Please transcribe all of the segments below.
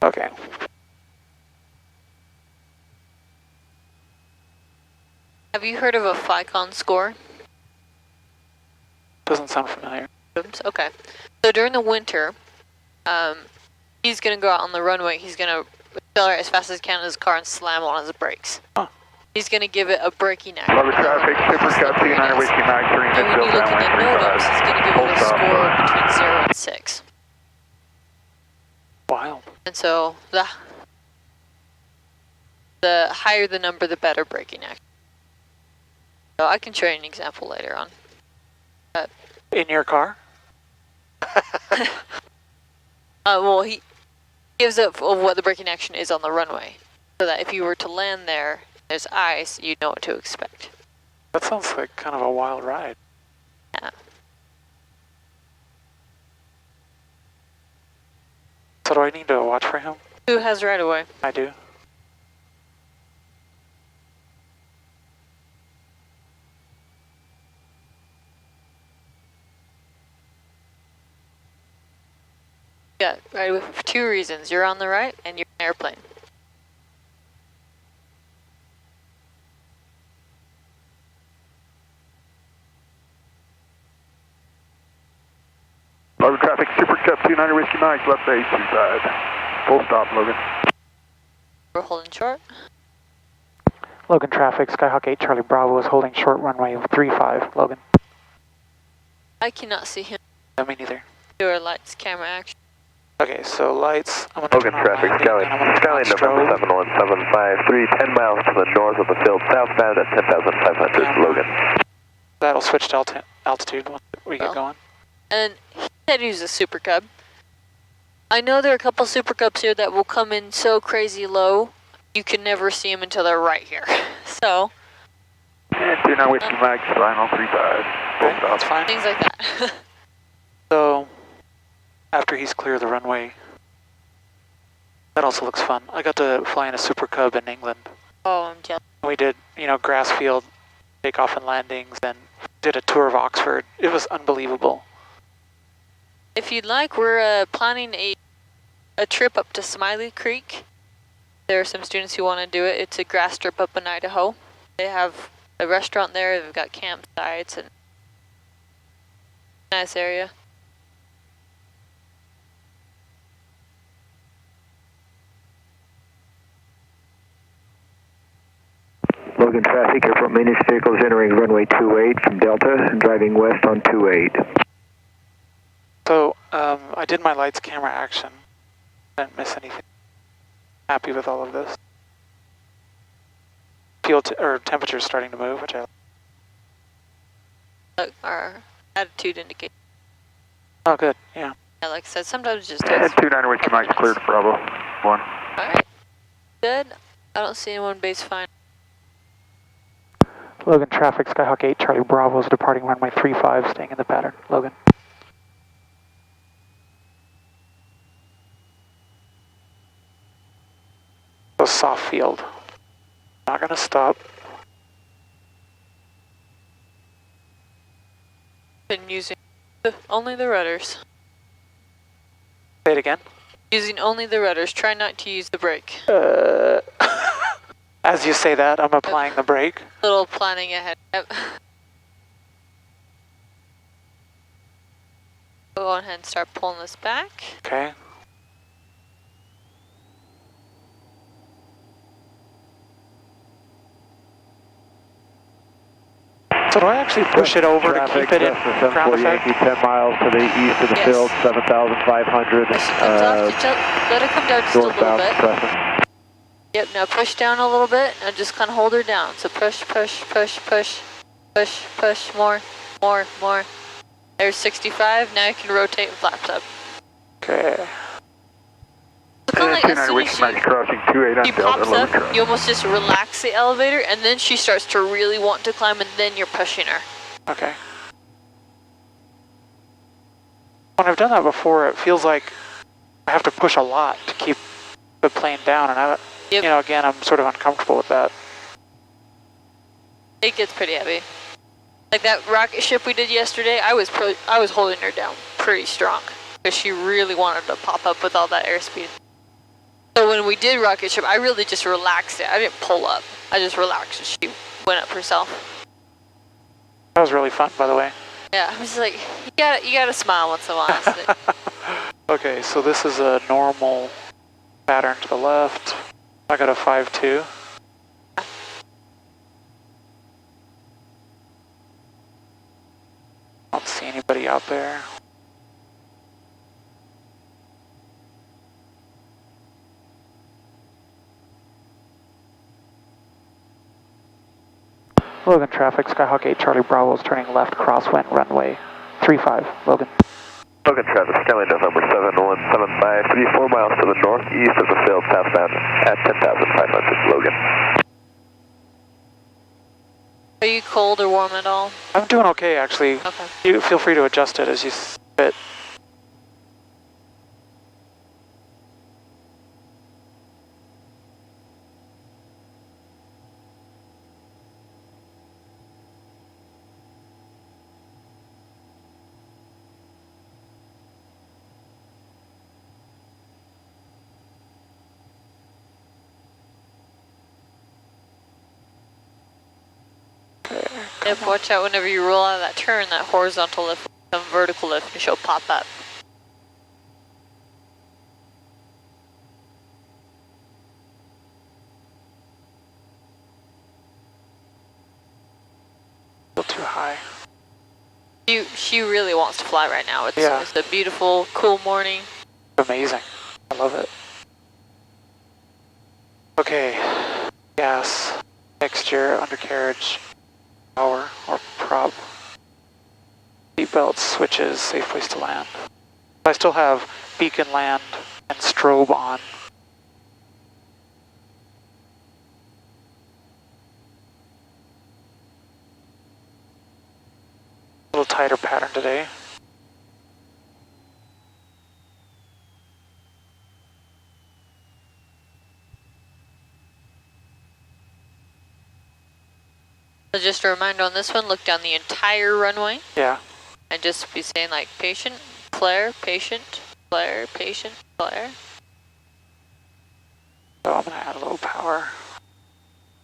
Okay. Have you heard of a FICON score? Doesn't sound familiar. Okay. So during the winter, he's going to go out on the runway. He's going to accelerate as fast as he can in his car and slam on his brakes. Huh. He's going to give it a braking action. Lower traffic, Super Scout 29 Whiskey Mike 3 And when you look at the NOTAMs, he's going to give it a score between 0 and 6. Wild. And so the higher the number, the better braking action. So I can show you an example later on. In your car? Well, he gives up of what the braking action is on the runway, so that if you were to land there, there's ice, you know what to expect. That sounds like kind of a wild ride. Yeah. So do I need to watch for him? Who has right away? I do. Yeah, right away for 2 reasons. You're on the right and you're an airplane. Lower traffic, Super Cup 29 Whiskey Mike, left base, inside. Full stop, Logan. We're holding short. Logan traffic, Skyhawk 8 Charlie Bravo is holding short runway 35, Logan. I cannot see him. No, me neither. Do our lights, camera action. Okay, so lights. I'm gonna Logan traffic, Skyline November 71753, 10 miles to the north of the field, southbound at 10,500, Logan. That'll switch to altitude once we get going. And he said he was a Super Cub. I know there are a couple Super Cubs here that will come in so crazy low, you can never see them until they're right here. So. And 29 Whiskey Mike, final 35. Full Okay, stop. that's fine. Things like that. So, after he's clear of the runway, that also looks fun. I got to fly in a Super Cub in England. Oh, I'm jealous. We did, grass field takeoff and landings, and did a tour of Oxford. It was unbelievable. If you'd like, we're planning a trip up to Smiley Creek. There are some students who want to do it. It's a grass strip up in Idaho. They have a restaurant there. They've got campsites and nice area. Logan traffic, airport maintenance vehicles entering runway 28 from Delta and driving west on 28. So, I did my lights, camera, action. Didn't miss anything. Happy with all of this. Or temperature's starting to move, which I like. Look, our attitude indicates. Oh, good, yeah. Yeah, like I said, sometimes it just And takes. 29 Whiskey Mike's cleared, Bravo 1. Alright. Good. I don't see anyone base fine. Logan traffic, Skyhawk 8 Charlie Bravo is departing runway 35, staying in the pattern. Logan. So soft field. Not gonna stop. Been using only the rudders. Say it again. Using only the rudders. Try not to use the brake. As you say that, I'm applying the brake. Little planning ahead. Yep. Go on ahead and start pulling this back. Okay. So do I actually push it over to keep it in ground effect? 10 miles to the east of the Yes. field, 7,500. As she comes off, let her come down just a little Northbound bit. Preston. Yep, now push down a little bit and just kind of hold her down. So push, push, push, push, push, push, more, more, more. There's 65, now you can rotate and flaps up. Okay. So kind of like as soon as crossing 28 on she Delta, pops up, you almost just relax the elevator and then she starts to really want to climb and then you're pushing her. Okay. When I've done that before, it feels like I have to push a lot to keep the plane down, and again, I'm sort of uncomfortable with that. It gets pretty heavy. Like that rocket ship we did yesterday, I was holding her down pretty strong because she really wanted to pop up with all that airspeed. So when we did rocket ship, I really just relaxed it. I didn't pull up. I just relaxed and she went up herself. That was really fun, by the way. Yeah, I was like, you gotta smile once in a while. Okay, so this is a normal pattern to the left. I got a 5-2. I don't see anybody out there. Logan traffic, Skyhawk 8 Charlie Bravo is turning left crosswind runway 35. Logan. Logan traffic, Charlie November 7175, 34 miles to the northeast of the field, southbound at 10,500, Logan. Are you cold or warm at all? I'm doing okay, actually. Okay. You feel free to adjust it as you fit. Yep, watch out whenever you roll out of that turn, that horizontal lift, some vertical lift, and she'll pop up. Still too high. She really wants to fly right now. Yeah. It's a beautiful, cool morning. Amazing. I love it. Okay. Gas, mixture, undercarriage, power, or prop. Seatbelts, switches, safe place to land. I still have beacon land and strobe on. A little tighter pattern today. So just a reminder on this one, look down the entire runway. Yeah. And just be saying like patient, flare, patient, flare, patient, flare. So I'm gonna add a little power.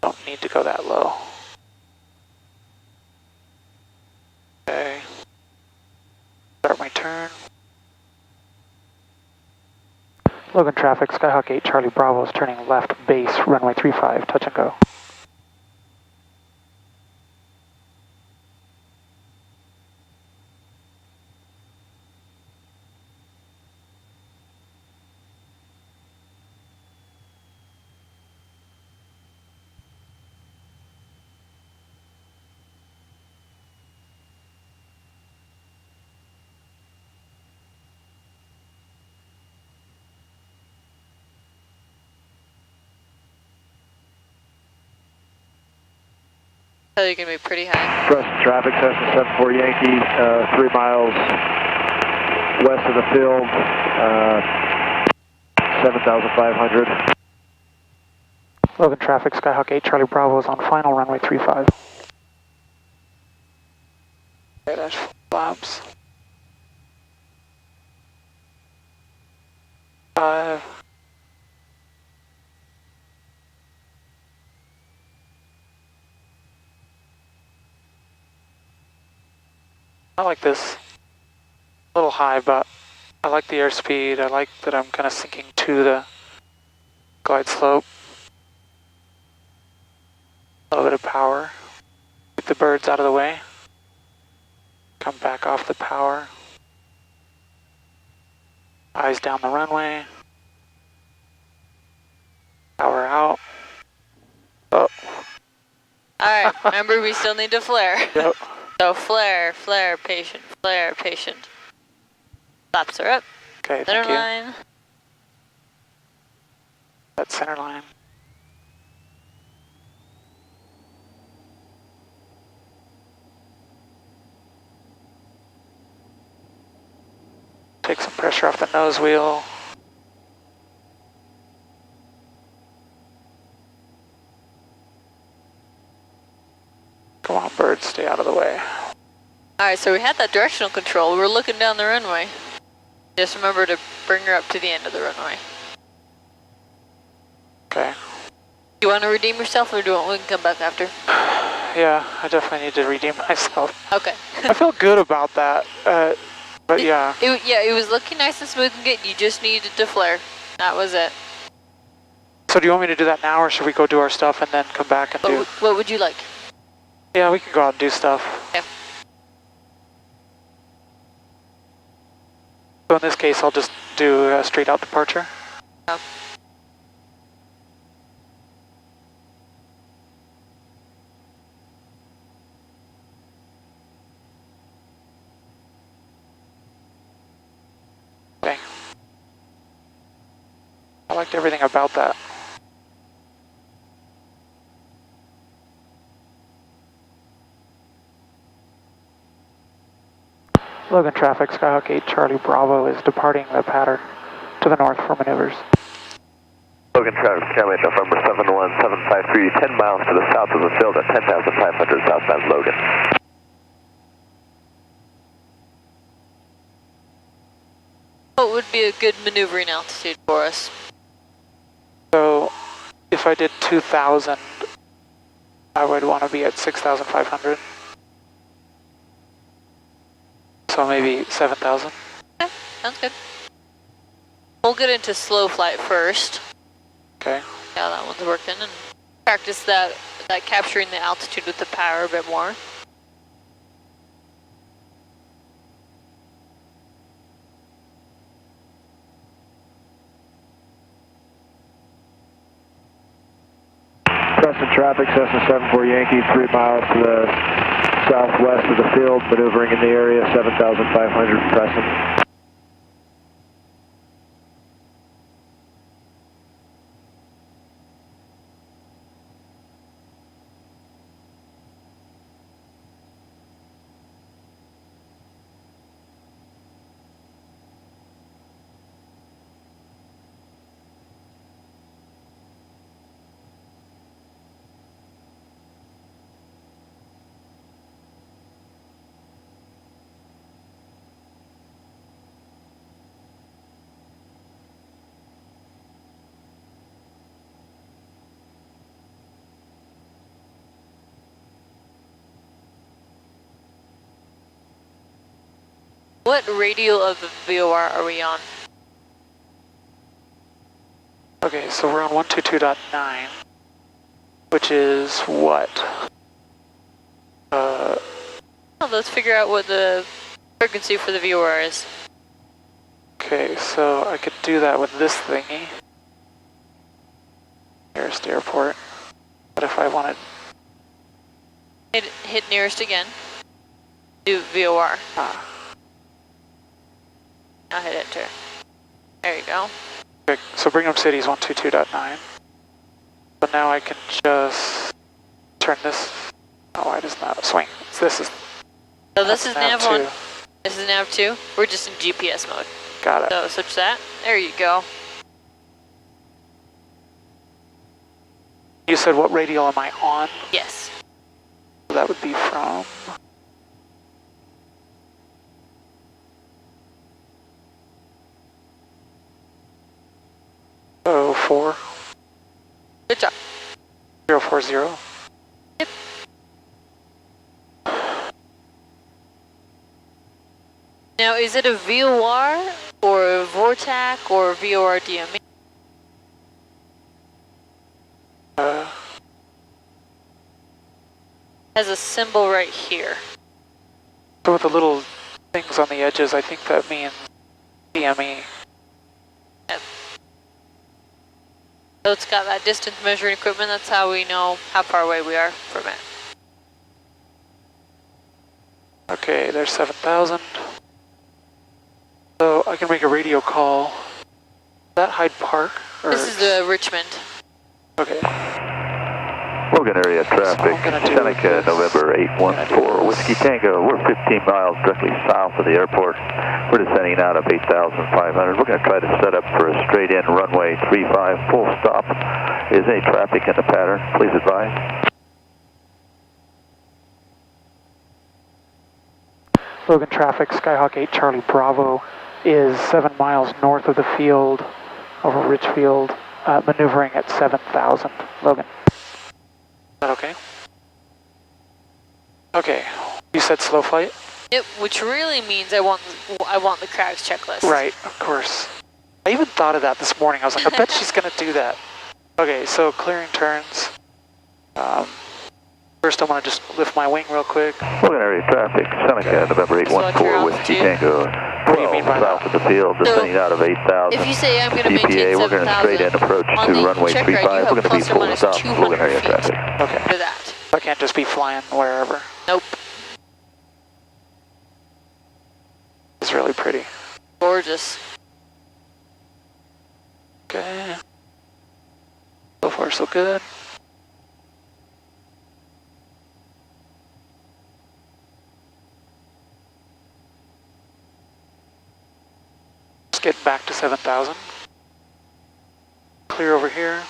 Don't need to go that low. Okay. Start my turn. Logan traffic, Skyhawk 8 Charlie Bravo is turning left base, runway 35, touch and go. So you're gonna be pretty high. Preston traffic, Cessna 74 Yankee, 3 miles west of the field, 7,500. Logan traffic, Skyhawk 8 Charlie Bravo is on final runway 35. Okay, that's flaps. 5. I like this. A little high, but I like the airspeed. I like that I'm kind of sinking to the glide slope. A little bit of power. Keep the birds out of the way. Come back off the power. Eyes down the runway. Power out. Oh. Alright, remember we still need to flare. Yep. So flare, flare, patient, flare, patient. Flaps are up. Okay, Center thank you. line. That center line. Take some pressure off the nose wheel. Come on, birds, stay out of the way. Alright, so we had that directional control. We were looking down the runway. Just remember to bring her up to the end of the runway. Do you want to redeem yourself, or do you want we can come back after? Yeah, I definitely need to redeem myself. Okay. I feel good about that, but yeah. It was looking nice and smooth and good. You just needed to flare. That was it. So do you want me to do that now, or should we go do our stuff and then come back and do? What would you like? Yeah, we can go out and do stuff. Okay. So in this case, I'll just do a straight out departure. Oh. Okay. I liked everything about that. Logan traffic, Skyhawk 8 Charlie Bravo is departing the pattern to the north for maneuvers. Logan traffic, Charlie November 71753, 10 miles to the south of the field at 10,500 southbound Logan. What would be a good maneuvering altitude for us? So if I did 2,000, I would want to be at 6,500. So maybe 7,000. Okay, sounds good. We'll get into slow flight first. Okay. Yeah, that one's working, and practice that capturing the altitude with the power a bit more. Preston traffic, Cessna 74 Yankee, 3 miles to the southwest of the field, maneuvering in the area, 7,500 Preston. What radial of the VOR are we on? Okay, so we're on 122.9, which is what? Well, let's figure out what the frequency for the VOR is. Okay, so I could do that with this thingy. Nearest airport. But if I wanted... Hit nearest again. Do VOR. Ah. Now hit enter. There you go. Okay, so Brigham City is 122.9. So now I can just turn this... Oh, why does not swing? So this is... So this is nav 1. 2. This is nav 2. We're just in GPS mode. Got it. So switch that. There you go. You said what radial am I on? Yes. That would be from... Oh, 4. Good job. 040. Yep. Now, is it a VOR or a VORTAC or VOR DME? Has a symbol right here. So with the little things on the edges, I think that means DME. Yep. So it's got that distance measuring equipment. That's how we know how far away we are from it. Okay, there's 7,000. So I can make a radio call. Is that Hyde Park? Or This is Richmond. Okay. Logan area traffic, Seneca, November 814, Whiskey Tango. We're 15 miles directly south of the airport. We're descending out of 8,500. We're going to try to set up for a straight-in runway 35 full stop. Is any traffic in the pattern? Please advise. Logan traffic, Skyhawk 8 Charlie Bravo is 7 miles north of the field over Richfield maneuvering at 7,000, Logan. Is that okay? Okay, you said slow flight? Yep, which really means I want the Crags checklist. Right, of course. I even thought of that this morning. I was like, I bet she's going to do that. Okay, so clearing turns. First, I want to just lift my wing real quick. Logan area traffic, Seneca, November 814, Whiskey Tango. What do you mean by south that? of the field, descending out of 8,000. If you say I'm going to maintain GPA, we're going to straight in 7,000, approach on to the runway check 35. ride, you We're have going to be plus or full minus stop, 200 Logan area feet. traffic. Okay. For that. I can't just be flying wherever. Nope. It's really pretty. Gorgeous. Okay. So far, so good. Just getting back to 7,000. Clear over here.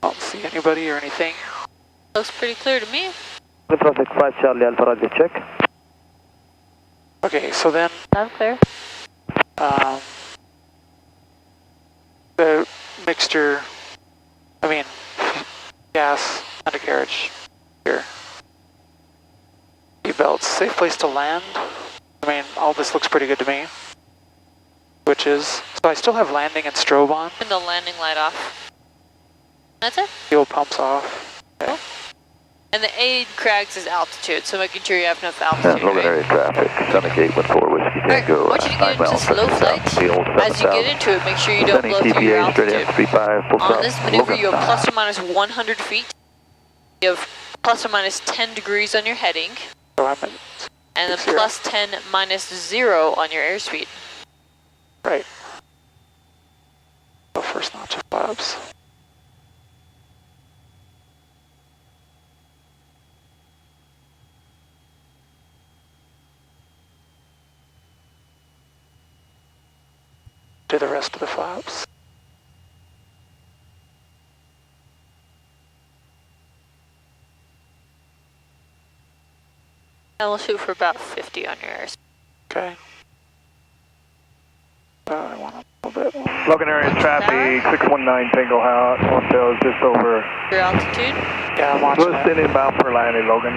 I don't see anybody or anything. Looks pretty clear to me. Traffic 5 Charlie Alpha Radio check. Okay, so then I'm clear. the mixture, I mean, gas, undercarriage here. Seatbelts, safe place to land. I mean, all this looks pretty good to me. Switches. So I still have landing and strobe on. And the landing light off. That's it. Fuel pumps off. Okay. Cool. And the aid Crags is altitude, so making sure you have enough altitude, Logan right? area traffic, Seneca 814, Whiskey Alright, I Tango. want you to get into slow flight. As you get into it, make sure you don't blow through your altitude. On this maneuver, you have plus or minus 100 feet. You have plus or minus 10 degrees on your heading. So I'm at And then 60. plus 10 minus 0 on your airspeed. right. So first notch of flaps. Do the rest of the flaps. And we'll shoot for about 50 on your airspeed. Okay. I want a little bit more. Logan area traffic 619 Tango House. Hotel is just over. Your altitude? Yeah, I'm watching We're it. sitting inbound for landing, Logan.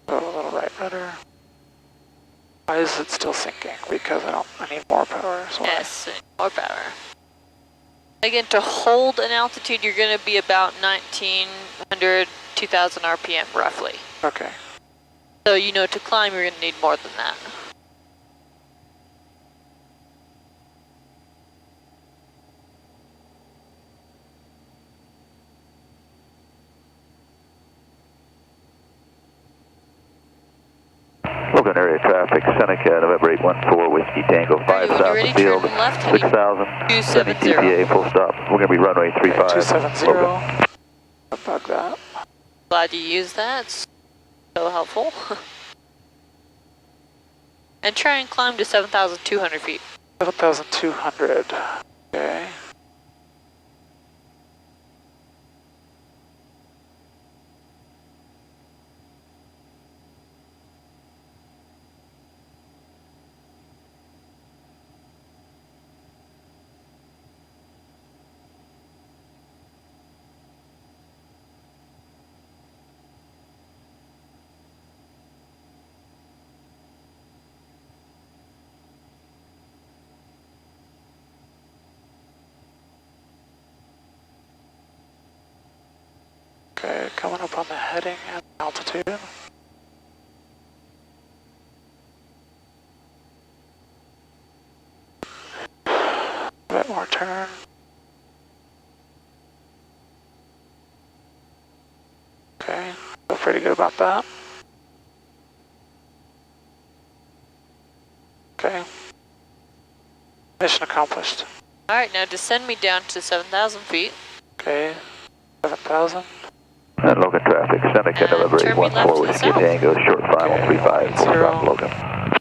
A little right rudder. Why is it still sinking? Because I need more power. So Yes, more power. Again, to hold an altitude, you're going to be about 1900, 2000 RPM roughly. Okay. So, you know, to climb, you're going to need more than that. Logan area traffic, Seneca, November 814, Whiskey Tango, 5 Alright, when south you're ready, of field, turn left, heading 6,000, 270. GPA, full stop. We're going to be runway 35. 270. Logan. Bug that. Glad you used that. It's so helpful. And try and climb to 7,200 feet. 7,200. Okay. Okay, coming up on the heading and altitude. A bit more turn. Okay, feel pretty good about that. Okay. Mission accomplished. Alright, now descend me down to 7,000 feet. Okay, 7,000. And Logan traffic, Seneca, And November turn me left 814, to the Whiskey south. Tango, short final, Okay, 35, full 10. stop, Logan.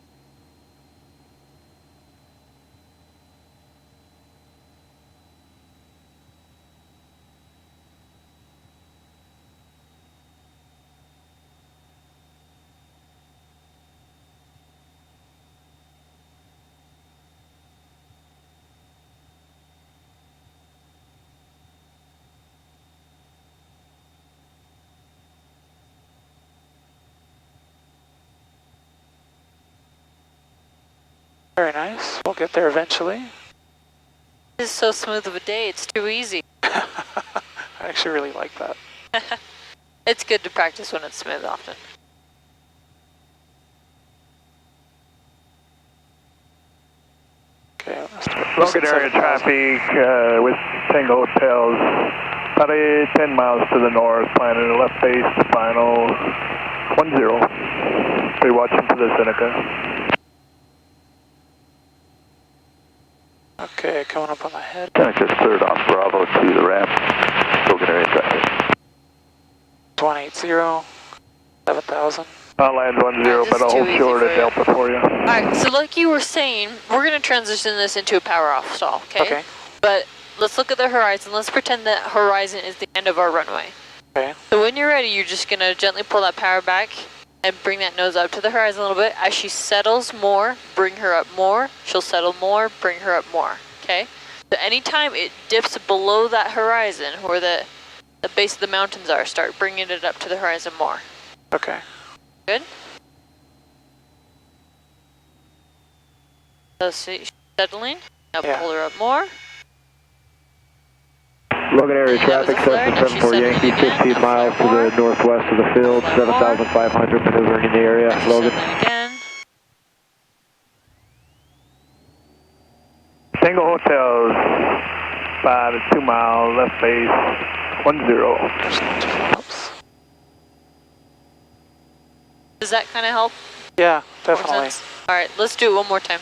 Very nice. We'll get there eventually. This is so smooth of a day, it's too easy. I actually really like that. It's good to practice when it's smooth often. Okay, let's start. Logan area traffic with Tango Hotels, about 10 miles to the north, planning a left base to final 10. Be watching for the Seneca. Okay, coming up on the head. Seneca's cleared off Bravo to the ramp. Logan area traffic. 180, 7,000. I'll land 10, but I'll hold short at Delta for you. Alright, so like you were saying, we're going to transition this into a power off stall, okay? Okay. But let's look at the horizon. Let's pretend that horizon is the end of our runway. Okay. So when you're ready, you're just going to gently pull that power back and bring that nose up to the horizon a little bit. As she settles more, bring her up more. She'll settle more, bring her up more, okay? So anytime it dips below that horizon, where the base of the mountains are, start bringing it up to the horizon more. Okay. Good? So she's settling. Now Yeah. pull her up more. Logan area traffic, That was a flare. Now she's 774 settling Yankee, again. 15 Now miles to flare more. the northwest of the field, Flare more. 7,500 maneuvering in the area. Now she's Logan. settling again. Tango Hotels, about a 2 mile left base, 10. There's lots of flaps. Does that kind of help? Yeah, More definitely. sense? All right, let's do it one more time.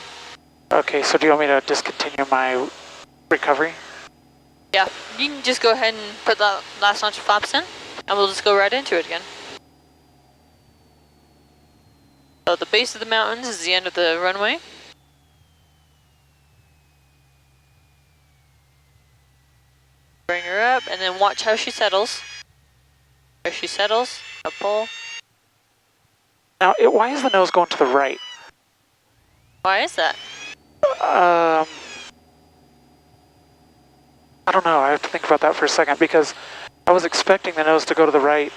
Okay, so do you want me to discontinue my recovery? Yeah, you can just go ahead and put the last launch of flaps in, and we'll just go right into it again. So the base of the mountains is the end of the runway. Bring her up, and then watch how she settles. As she settles, a pull. Now, why is the nose going to the right? Why is that? I don't know. I have to think about that for a second because I was expecting the nose to go to the right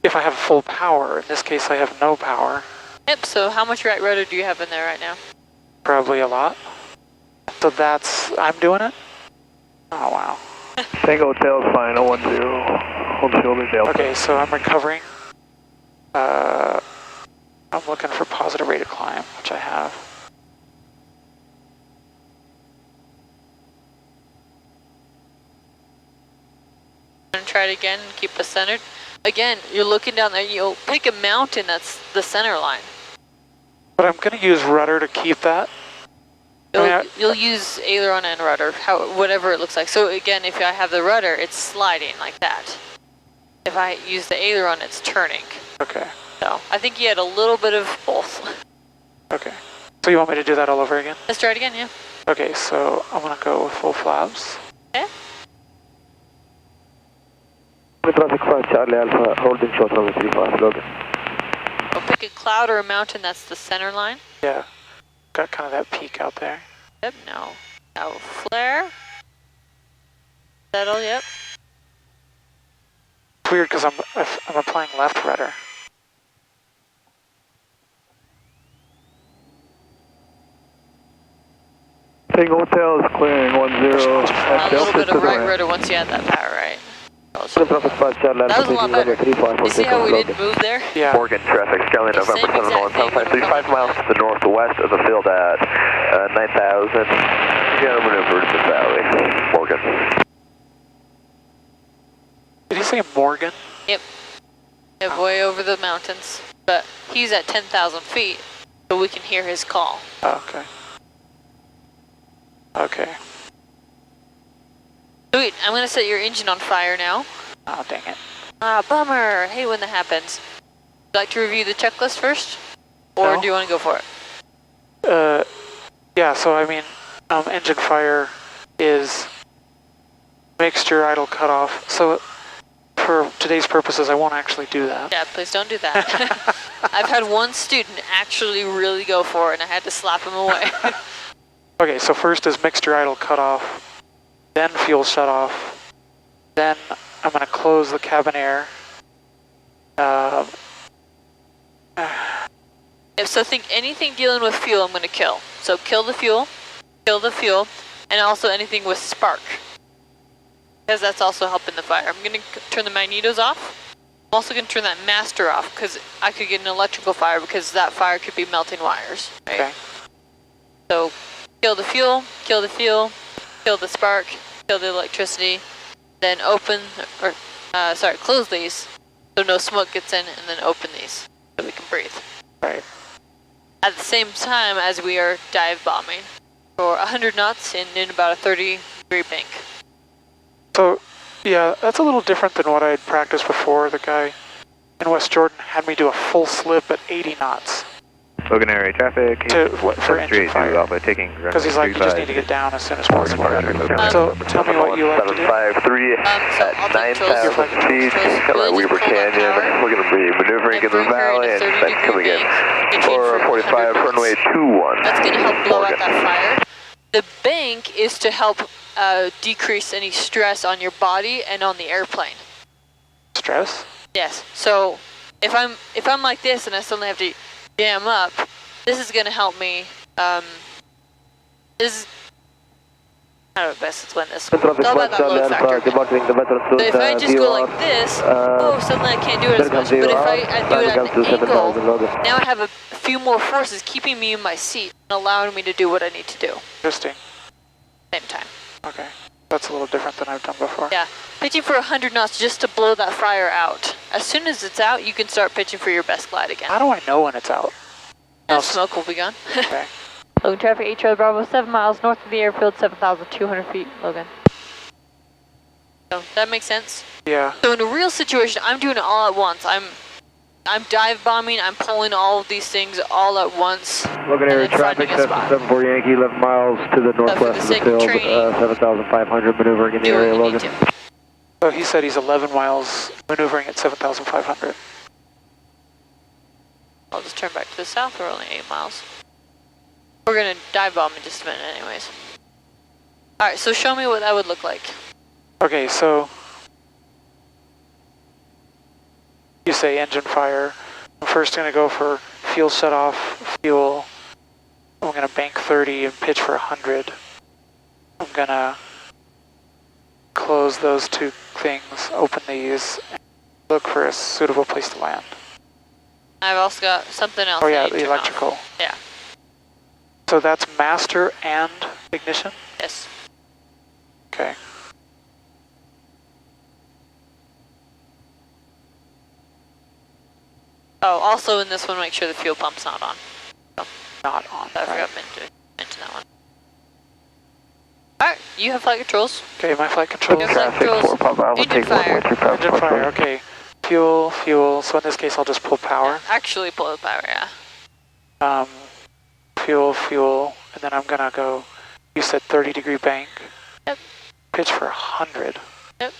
if I have full power. In this case, I have no power. Yep, so how much right rudder do you have in there right now? Probably a lot. So I'm doing it? Oh, wow. Tango Hotels, final 10. Hold shoulder Delta. Okay, so I'm recovering. I'm looking for positive rate of climb, which I have. And try it again and keep us centered. Again, you're looking down there, you'll pick a mountain that's the center line. But I'm going to use rudder to keep that. You'll use aileron and rudder, whatever it looks like. So again, if I have the rudder, it's sliding like that. If I use the aileron, it's turning. Okay. So I think you had a little bit of both. Okay. So you want me to do that all over again? Let's try it again, yeah. Okay, so I'm going to go with full flaps. Okay. Traffic 5 Charlie Alpha, holding short runway 35, Logan. We'll pick a cloud or a mountain that's the center line. Yeah. Got kind of that peak out there. Yep, no. Now we'll flare. Settle, yep. It's weird because I'm applying left rudder. Tango Hotels, clearing 10. A little bit of right rudder once you add that power, right? Traffic 5 Charlie That was a lot better. 35, You see how we didn't move there? Yeah. Morgan traffic, Skyline The November same 7 exact thing when we're 5 coming. miles to the northwest of the field at 9,000. You gotta maneuver to the valley. Morgan. Did he say Morgan? Yep. Yep, way over the mountains. But he's at 10,000 feet, so we can hear his call. Oh, okay. Okay. Sweet, I'm going to set your engine on fire now. Oh, dang it. Ah, bummer. I hate when that happens. Would you like to review the checklist first? Or No. do you want to go for it? Yeah, so I mean, engine fire is mixture idle cutoff. So for today's purposes, I won't actually do that. Yeah, please don't do that. I've had one student actually really go for it, and I had to slap him away. Okay, so first is mixture idle cutoff, then fuel shut off, then I'm going to close the cabin air. If so, think anything dealing with fuel, I'm going to kill. So kill the fuel, and also anything with spark. Because that's also helping the fire. I'm going to turn the magnetos off. I'm also going to turn that master off because I could get an electrical fire because that fire could be melting wires. Right? Okay. So kill the fuel, kill the spark, kill the electricity, then close these so no smoke gets in, and then open these so we can breathe. Right. At the same time as we are dive bombing for 100 knots in about a 30-degree bank. So, yeah, that's a little different than what I had practiced before. The guy in West Jordan had me do a full slip at 80 knots. Logan area traffic. For engine fire. Because he's like, you just need to get down as soon as possible. So tell me what you like to do. 753 at 9,000 feet, Weaver Canyon. We're going to be maneuvering in the valley and then coming in. 445, runway 21. That's going to help blow out that fire. The bank is to help decrease any stress on your body and on the airplane. Stress? Yes. So if I'm like this and I suddenly have to jam up, this is going to help me. How do I best explain this? It's all about that load factor. So if I just go like this, suddenly I can't do it as much. But if I do it at an angle, now I have a few more forces keeping me in my seat and allowing me to do what I need to do. Interesting. Same time. Okay. That's a little different than I've done before. Yeah. Pitching for 100 knots just to blow that fire out. As soon as it's out, you can start pitching for your best glide again. How do I know when it's out? Now smoke will be gone. Okay. Logan traffic, 8 Charlie Bravo, 7 miles north of the airfield, 7,200 feet, Logan. So, that makes sense? Yeah. So in a real situation, I'm doing it all at once. I'm dive bombing, I'm pulling all of these things all at once. Logan area traffic, 74 Yankee, 11 miles to the northwest of the field, 7,500 maneuvering in the area, Logan. So he said he's 11 miles maneuvering at 7,500. I'll just turn back to the south, we're only 8 miles. We're going to dive bomb in just a minute anyways. Alright, so show me what that would look like. Okay, so you say engine fire. I'm first going to go for fuel shut off, fuel. I'm going to bank 30 and pitch for 100. I'm going to close those two things, open these, and look for a suitable place to land. I've also got something else. Oh yeah, the electrical. Off. Yeah. So that's master and ignition? Yes. Okay. Oh, also in this one, make sure the fuel pump's not on. So, not on. I forgot to mention that one. Alright, you have flight controls. Okay, my flight controls. Traffic 4 Pop Alpha, Engine take 1 fire. with your power. Engine fire, okay. Fuel, so in this case I'll just pull power. Actually pull the power, yeah. Fuel, and then I'm gonna go, you said 30-degree bank. Yep. Pitch for 100. Yep.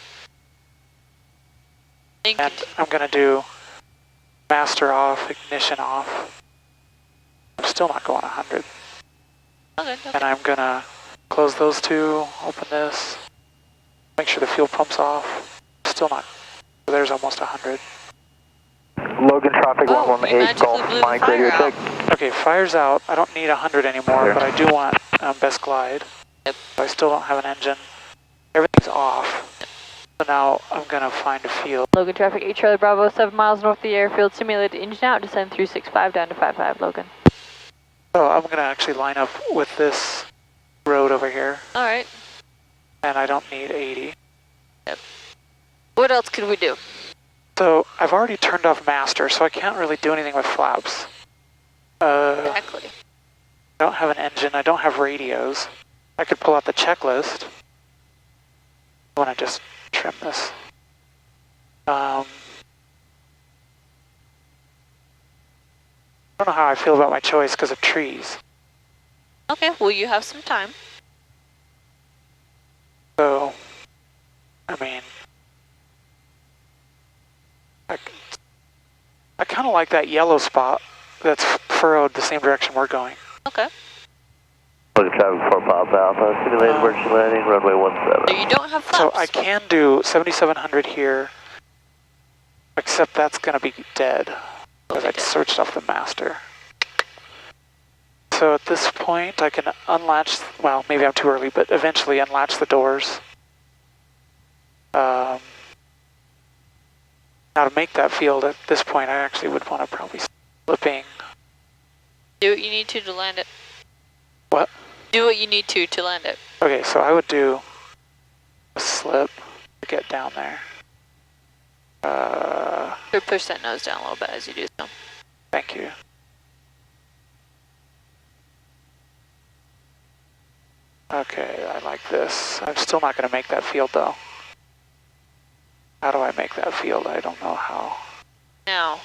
And I'm gonna do master off, ignition off. I'm still not going 100. Okay. And I'm gonna close those two, open this, make sure the fuel pump's off. Still not. There's almost 100. Logan traffic 118 Golf, Mike radio check. Okay, fire's out. I don't need 100 anymore, but I do want best glide. Yep. So I still don't have an engine. Everything's off. So now I'm gonna find a field. Logan traffic, 8 Charlie Bravo, 7 miles north of the airfield, simulated engine out, descend 365 down to 55, Logan. So I'm gonna actually line up with this road over here. Alright. And I don't need 80. Yep. What else could we do? So I've already turned off master, so I can't really do anything with flaps. Exactly. I don't have an engine, I don't have radios. I could pull out the checklist. I want to just trim this. I don't know how I feel about my choice because of trees. Okay, well you have some time. So, I mean, I kind of like that yellow spot that's furrowed the same direction we're going. Okay. Logan traffic 4 Pop Alpha, simulated emergency landing, runway 17. So you don't have flaps. So I can do 7,700 here, except that's going to be dead, because I searched off the master. So at this point, I can unlatch, well, maybe I'm too early, but eventually unlatch the doors. Now to make that field at this point, I actually would want to probably slipping. Do what you need to land it. What? Do what you need to land it. Okay, so I would do a slip to get down there. Push that nose down a little bit as you do so. Thank you. Okay, I like this. I'm still not going to make that field though. How do I make that field? I don't know how. Now,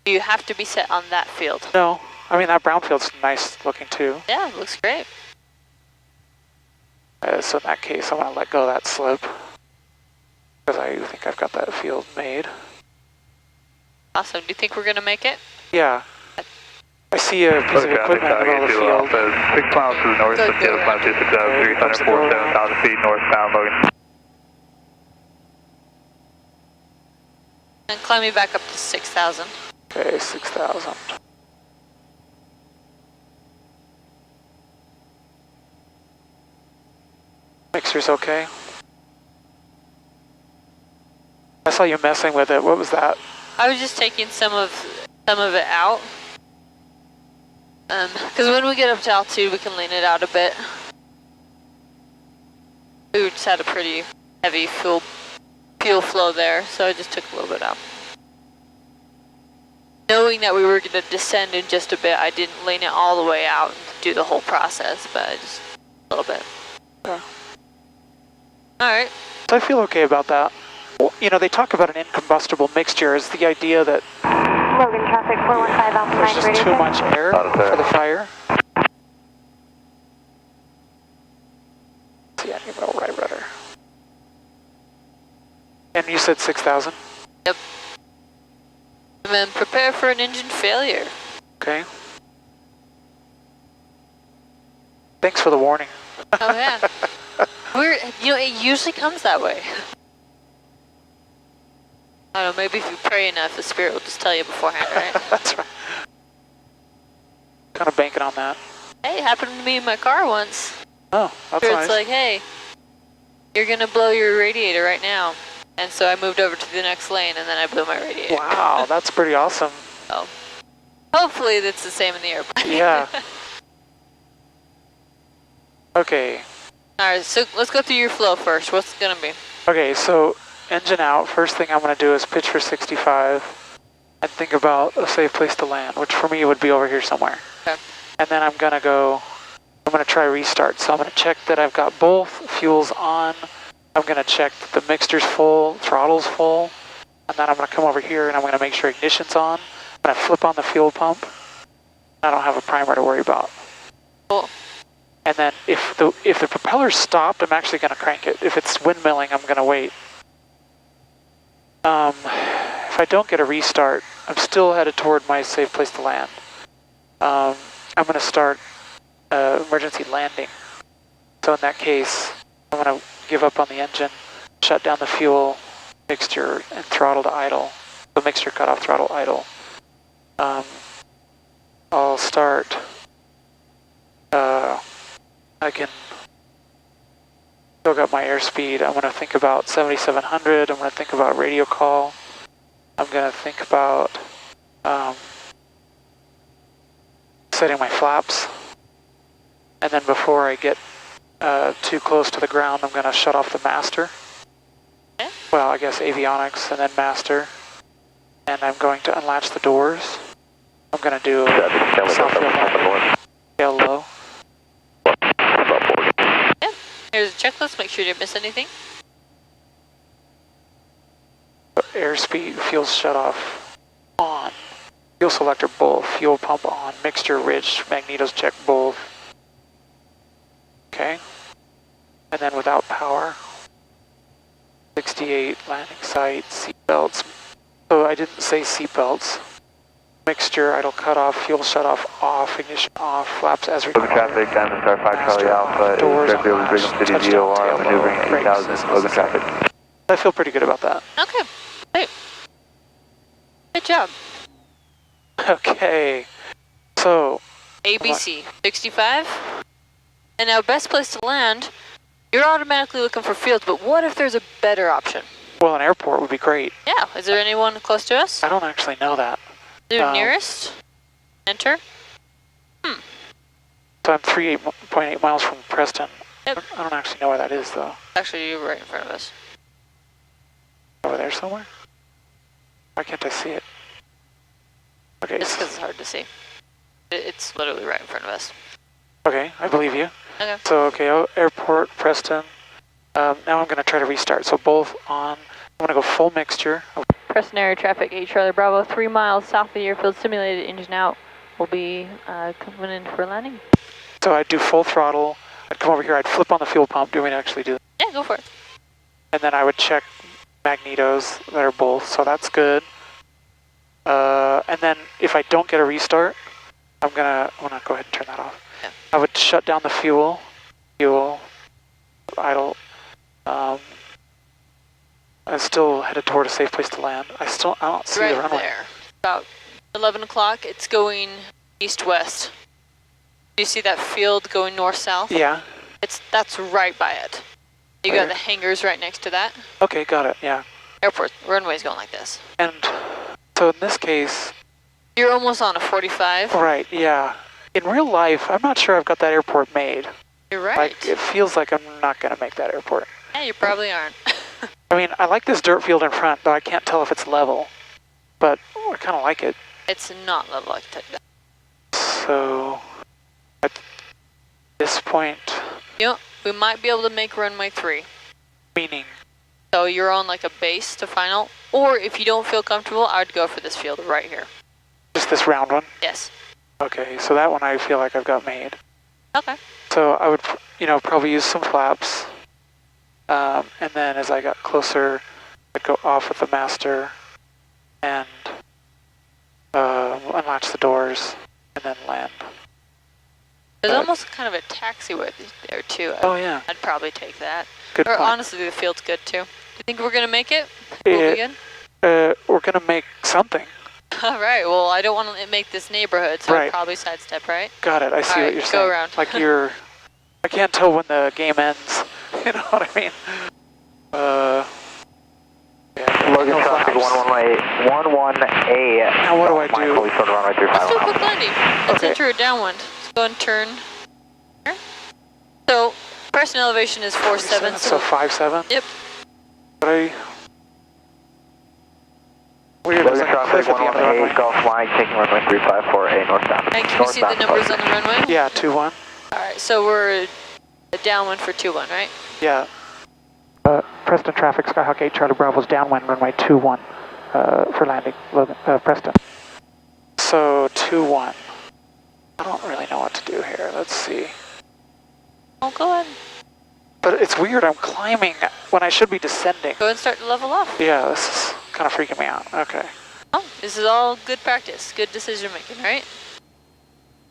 do you have to be set on that field? No, I mean that brown field's nice looking too. Yeah, it looks great. So in that case, I'm going to let go of that slip because I think I've got that field made. Awesome. Do you think we're going to make it? Yeah. I see a piece of equipment in the middle of the field. 6 miles to the north, Good, Sierra good. 526, 347,000 feet northbound, Logan. And climbing back up to 6,000. Okay, 6,000. Mixer's okay. I saw you messing with it. What was that? I was just taking some of it out. Because when we get up to altitude, we can lean it out a bit. We just had a pretty heavy fuel flow there, so I just took a little bit out. Knowing that we were going to descend in just a bit, I didn't lean it all the way out and do the whole process, but just a little bit. Yeah. Alright. So I feel okay about that. Well, you know, they talk about an incombustible mixture is the idea that Logan traffic 415 Alpha there's 9 just radio too check. much air for the fire. See, I need a little right rudder. And you said 6,000? Yep. And then prepare for an engine failure. Okay. Thanks for the warning. Oh yeah. It usually comes that way. I don't know, maybe if you pray enough, the spirit will just tell you beforehand, right? That's right. Kind of banking on that. Hey, it happened to me in my car once. Oh, that's Spirit's nice. like, hey, you're gonna blow your radiator right now. And so I moved over to the next lane and then I blew my radiator. Wow, that's pretty awesome. So hopefully that's the same in the airplane. Yeah. Okay. Alright, so let's go through your flow first. What's it gonna be? Okay, so engine out. First thing I'm going to do is pitch for 65 and think about a safe place to land, which for me would be over here somewhere. Okay. And then I'm going to try restart. So I'm going to check that I've got both fuels on. I'm going to check that the mixture's full, throttle's full, and then I'm going to come over here and I'm going to make sure ignition's on. I'm going to flip on the fuel pump. I don't have a primer to worry about. Cool. And then if the propeller's stopped, I'm actually going to crank it. If it's windmilling, I'm going to wait. If I don't get a restart, I'm still headed toward my safe place to land. I'm going to start emergency landing. So in that case, I'm going to give up on the engine, shut down the fuel mixture, and throttle to idle. The mixture cut off, throttle idle. I'll start. I can still got my airspeed. I'm going to think about 7,700. I'm going to think about radio call. I'm going to think about setting my flaps. And then before I get too close to the ground, I'm going to shut off the master. Okay. Well, I guess avionics and then master. And I'm going to unlatch the doors. I'm going to do tail low. Yeah. Here's a checklist. Make sure you didn't miss anything. Airspeed, fuel shut off, on. Fuel selector both, fuel pump on, mixture rich, magnetos check both. Okay. And then without power, 68, landing site, seat belts. So I didn't say seat belts. Mixture, idle cut off, fuel shut off, ignition off, flaps as Logan required. traffic, Diamond Star 5 Charlie Alpha, is directly over Brigham City DOR, maneuvering 8,000, Logan traffic. I feel pretty good about that. Okay. Great. Good job. Okay, so ABC, 65. And now best place to land, you're automatically looking for fields, but what if there's a better option? Well, an airport would be great. Yeah, is there anyone close to us? I don't actually know that. The nearest? Enter? So I'm 3.8 miles from Preston. Yep. I don't actually know where that is, though. Actually, you're right in front of us. Over there somewhere? Why can't I see it? Okay. Just because it's hard to see. It's literally right in front of us. Okay, I believe you. Okay. So, okay, airport, Preston. Now I'm going to try to restart. So both on, I'm going to go full mixture. Preston area traffic, 8 Charlie Bravo, 3 miles south of the airfield, simulated engine out. Will be coming in for landing. So I'd do full throttle. I'd come over here, I'd flip on the fuel pump. Do we actually do that? Yeah, go for it. And then I would check magnetos that are both, so that's good. And then if I don't get a restart, I'm gonna go ahead and turn that off. Yeah. I would shut down the fuel, idle. I'm still headed toward a safe place to land. I don't see Right the runway. there. About 11 o'clock, it's going east-west. Do you see that field going north-south? Yeah. That's right by it. You Where? got the hangars right next to that. Okay, got it. Yeah. Airport runway's going like this. And so in this case, You're almost on a 45. right? Yeah. In real life, I'm not sure I've got that airport made. You're right. Like, it feels like I'm not gonna make that airport. Yeah, you probably aren't. I mean, I like this dirt field in front, though I can't tell if it's level. But I kind of like it. It's not level, I can tell you that. So, at this point, You know, we might be able to make runway 3. meaning, So you're on like a base to final. Or if you don't feel comfortable, I would go for this field right here. just this round one? Yes. Okay, so that one I feel like I've got made. Okay. So I would, probably use some flaps. And then as I got closer, I'd go off with the master and unlatch the doors and then land. There's almost kind of a taxiway there too. Oh, yeah. I'd probably take that. Good Or point. honestly, the field's good too. Do you think we're going to make it? We'll be good? We're going to make something. All right. Well, I don't want to make this neighborhood, so Right. I'll probably sidestep, right? Got it. I see All what right, you're go saying. around. Like I can't tell when the game ends. You know what I mean? Yeah. Logan No traffic, flaps. 11A. Now what do I do? Michael, we started runway 35 Let's do a miles. quick landing. Let's Okay. enter a downwind. Let's go and turn here. So, Preston elevation is 47. So 5-7? Yep. But weird, Logan there's like a traffic, cliff at the end of the 11A, runway. Gulf Mike, taking runway 354A northbound. And can you see the numbers on the runway? Yeah, 2-1. All right, so we're a downwind for 2-1, right? Yeah. Preston traffic, Skyhawk 8 Charlie Bravo's downwind runway 2-1 for landing, Logan, Preston. So 2-1. I don't really know what to do here. Let's see. Oh, go ahead. But it's weird, I'm climbing when I should be descending. Go ahead and start to level off. Yeah, this is kind of freaking me out. Okay. Oh, this is all good practice, good decision making, right?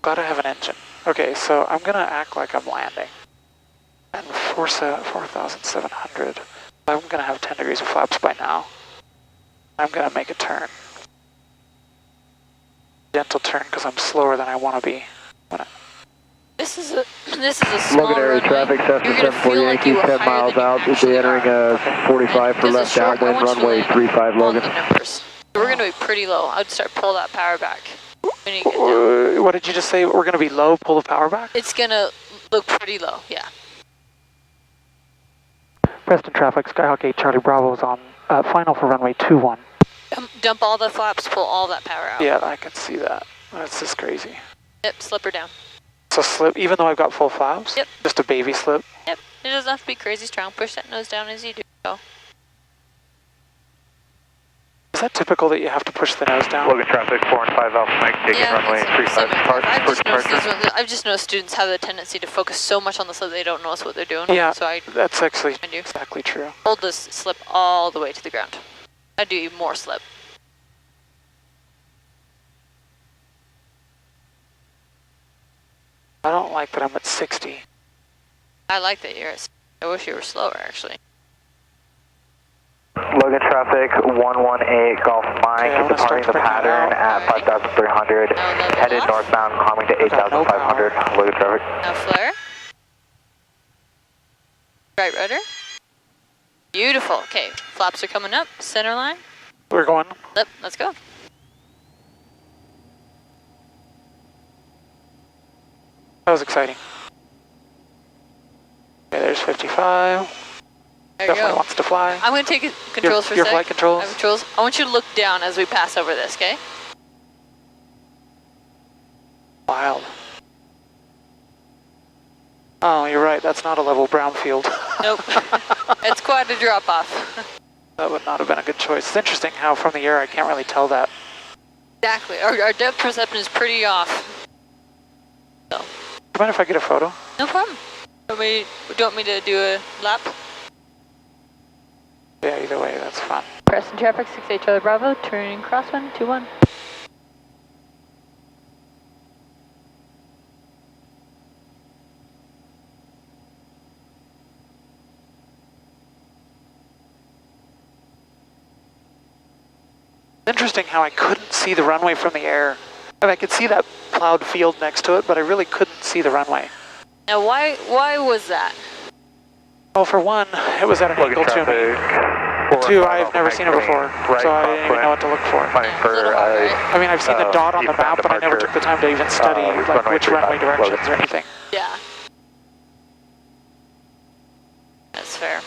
Glad I have an engine. Okay, so I'm gonna act like I'm landing. And 4,700. I'm gonna have 10 degrees of flaps by now. I'm gonna make a turn. Gentle turn because I'm slower than I want to be. This is a small Logan area runway. traffic, Cessna You're gonna 74 feel like Yankee, you were 10 higher miles than you out. We'll be actually entering are. a 45 for This is left short. I downwind, want you to runway land 35 on Logan. the numbers. So we're gonna be pretty low. I'd start pull that power back. When you get down. What did you just say? We're gonna be low, pull the power back? It's gonna look pretty low, yeah. Preston traffic, Skyhawk 8 Charlie Bravo is on final for runway 21. Dump all the flaps, pull all that power out. Yeah, I can see that. That's just crazy. Yep, slip her down. So slip, even though I've got full flaps? Yep. Just a baby slip? Yep, it doesn't have to be crazy strong. Push that nose down as you do. So. Is that typical that you have to push the nose down? Logan traffic, 4 and 5 Alpha Mike, taking runway 35 I've just noticed students have the tendency to focus so much on the slip they don't notice what they're doing. Yeah, So I that's actually do. exactly true. Hold this slip all the way to the ground. I do even more slip. I don't like that I'm at 60. I like that you're. I wish you were slower, actually. Logan traffic 118 Golf Mike, Okay, departing the pattern at 5,300, headed northbound, climbing to 8,500. Logan traffic. Now flare. Right rudder. Beautiful. Okay, flaps are coming up. Center line. We're going. Yep, let's go. That was exciting. Okay, there's 55. There you Definitely go. wants to fly. I'm going to take controls for a your sec. flight controls. Controls. I want you to look down as we pass over this, okay? Wild. Oh, you're right. That's not a level brown field. Nope. It's quite a drop off. That would not have been a good choice. It's interesting how from the air I can't really tell that. Exactly. Our depth perception is pretty off. So. Do you mind if I get a photo? No problem. Do you want me to do a lap? Yeah, either way, that's fun. Preston traffic, 68 Charlie Bravo, turning crosswind, 21. It's interesting how I couldn't see the runway from the air. I mean, I could see that plowed field next to it, but I really couldn't see the runway. Now, why was that? Well, for one, it was at an angle to me. Two, I've never seen it before, so I didn't even know what to look for. I mean, I've seen the dot on the map, but I never took the time to even study like which runway directions or anything. Yeah. That's fair.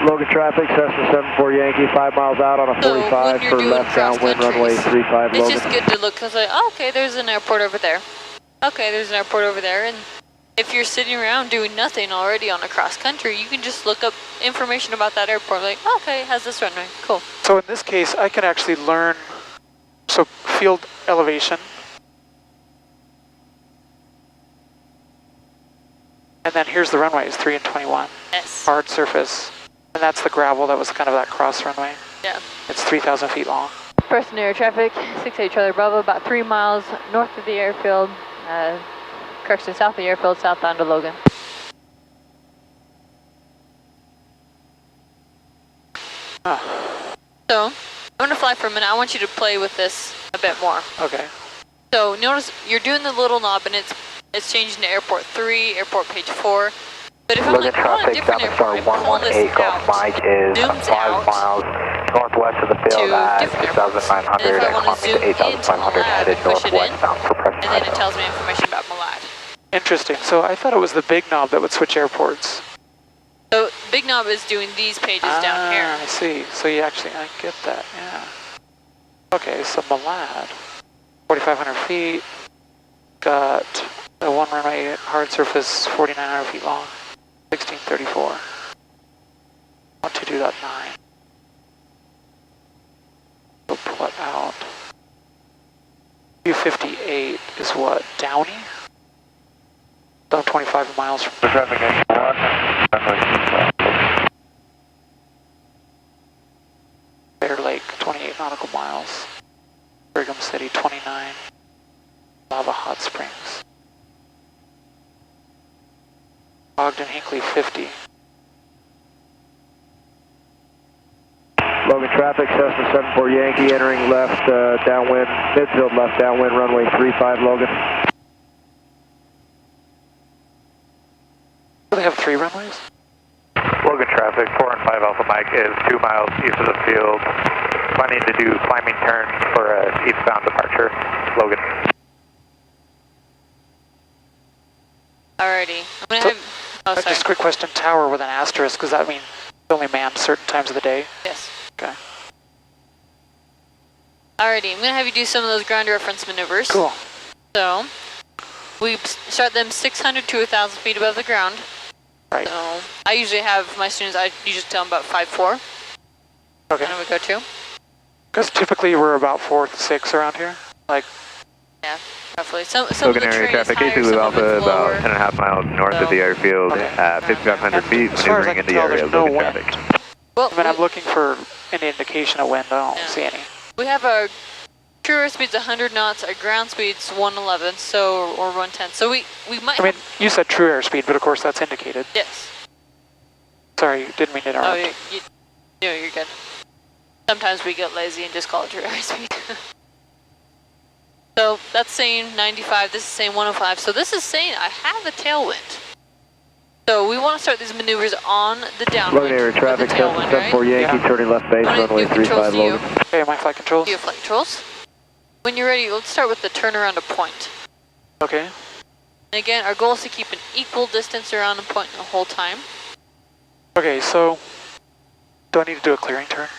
Logan traffic, Cessna 74 Yankee, 5 miles out on a 45 for left downwind runway 35 Logan. It's just good to look because like, oh, okay, there's an airport over there. Okay, there's an airport over there, and if you're sitting around doing nothing already on a cross country, you can just look up information about that airport. Like, oh, okay, it has this runway. Cool. So in this case, I can actually learn, so field elevation. And then here's the runways, 3 and 21. Yes. Hard surface. And that's the gravel that was kind of that cross runway. Yeah. It's 3,000 feet long. Preston air traffic, 68 Charlie Bravo, about 3 miles north of the airfield. Correction, south of the airfield, southbound to Logan. So, I'm going to fly for a minute. I want you to play with this a bit more. Okay. So, notice you're doing the little knob and it's changing to airport 3, airport page 4. But if I'm Logan like, I want a traffic, different Dallas airport, I pull this 118 Golf out, Mike is zooms 5 out miles northwest of the field to at different airports. 6,900 And if I and want to climbing zoom to into 8,500 Malad headed and push it in, northwestbound for Preston. and then it tells me information about Malad. Interesting. So I thought it was the big knob that would switch airports. So Big Knob is doing these pages down here. I see. So you actually, I get that, yeah. Okay, so Malad, 4,500 feet, got the one runway hard surface, 4,900 feet long, 1634. 122.9. We'll pull it out. 258 is what, Downey? About 25 miles from Traffic Bear Lake, 28 nautical miles. Brigham City, 29. Lava Hot Springs. Ogden Hinckley, 50. Logan traffic, Cessna 74 Yankee entering left downwind, midfield left downwind runway 35 Logan. Do they have 3 runways? Logan traffic, 4 and 5 Alpha Mike is 2 miles east of the field. Planning to do climbing turn for a eastbound departure. Logan. Alrighty. I'm going to have... Oh, sorry. Just a quick question. Tower with an asterisk, does that mean it's only manned certain times of the day? Yes. Okay. Alrighty, I'm going to have you do some of those ground reference maneuvers. Cool. So, we start them 600 to 1,000 feet above the ground. Right. So, I usually have my students, I usually tell them about 5-4. Okay. And we go to. Because typically we're about 4 to 6 around here. Like, Yeah, roughly. Some Logan of the area terrain traffic, is higher, AC some of Alpha it's about lower. 10.5 miles north of the airfield at 5,500 feet, as far as I maneuvering can in the tell, area there's of no Logan wind. traffic. Well, I mean, I'm looking for an indication of wind. I don't see any. we have our true airspeed's 100 knots, our ground speed's 111, so, or 110. So we might I mean, you said true airspeed, but of course that's indicated. yes. Sorry, didn't mean to interrupt. Oh, you're good. Sometimes we get lazy and just call it true airspeed. So that's saying 95, this is saying 105. So this is saying I have a tailwind. So we want to start these maneuvers on the downwind. Logan area traffic, tailwind, 74 Yankee, Yeah. turning left base, runway 35 Logan. Okay, my flight controls. You have flight controls. When you're ready, let's start with the turnaround to point. Okay. And again, our goal is to keep an equal distance around the point the whole time. Okay, so do I need to do a clearing turn?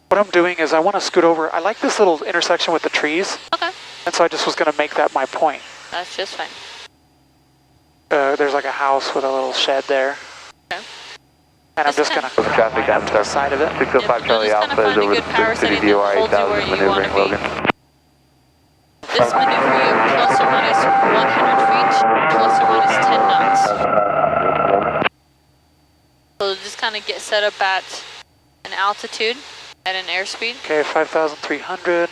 What I'm doing is I want to scoot over. I like this little intersection with the trees. Okay. And so I just was going to make that my point. That's just fine. There's like a house with a little shed there. Okay. And I'm just going to Traffic up to the side of it. 605 Charlie Alpha is over the City DOR 8000 maneuvering Logan. This maneuver you have plus or minus 100 feet, plus or minus 10 knots. So just kind of get set up at an altitude, at an airspeed. Okay, 5,300.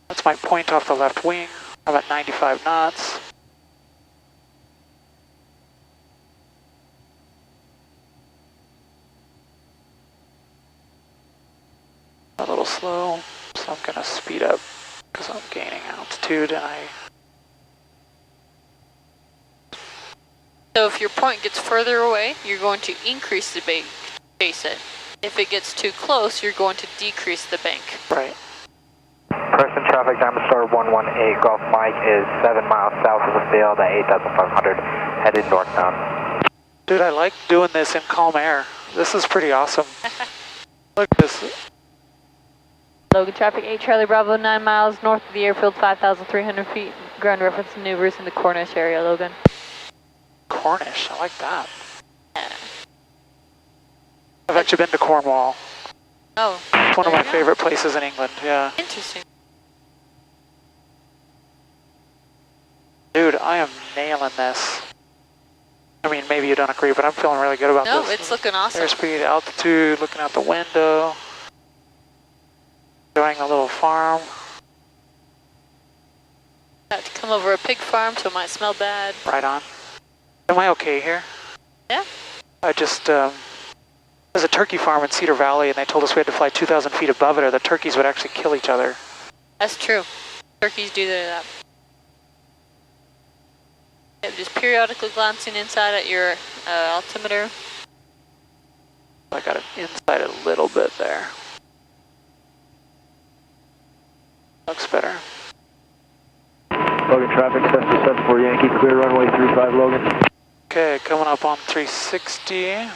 That's my point off the left wing. I'm at 95 knots. A little slow, so I'm going to speed up because I'm gaining altitude and So if your point gets further away, you're going to increase the bank, chase it. If it gets too close, you're going to decrease the bank. right. Preston traffic, Diamond Star 118 Golf Mike is 7 miles south of the field at 8,500, headed northbound. Dude, I like doing this in calm air. This is pretty awesome. Look at this. Logan traffic 8 Charlie Bravo, 9 miles north of the airfield, 5,300 feet. Ground reference maneuvers in the Cornish area, Logan. Cornish, I like that. I've actually been to Cornwall. Oh, It's one of there my you go. favorite places in England, yeah. Interesting. Dude, I am nailing this. I mean, maybe you don't agree, but I'm feeling really good about No, this. it's looking awesome. Airspeed, altitude, looking out the window. Enjoying a little farm. Got to come over a pig farm, so it might smell bad. Right on. Am I okay here? Yeah. I just, there's a turkey farm in Cedar Valley, and they told us we had to fly 2,000 feet above it, or the turkeys would actually kill each other. That's true. Turkeys do that. Yep, just periodically glancing inside at your altimeter. I got it inside a little bit there. Looks better. Logan traffic, Cessna 74 Yankee, clear runway 35 Logan. Okay, coming up on 360.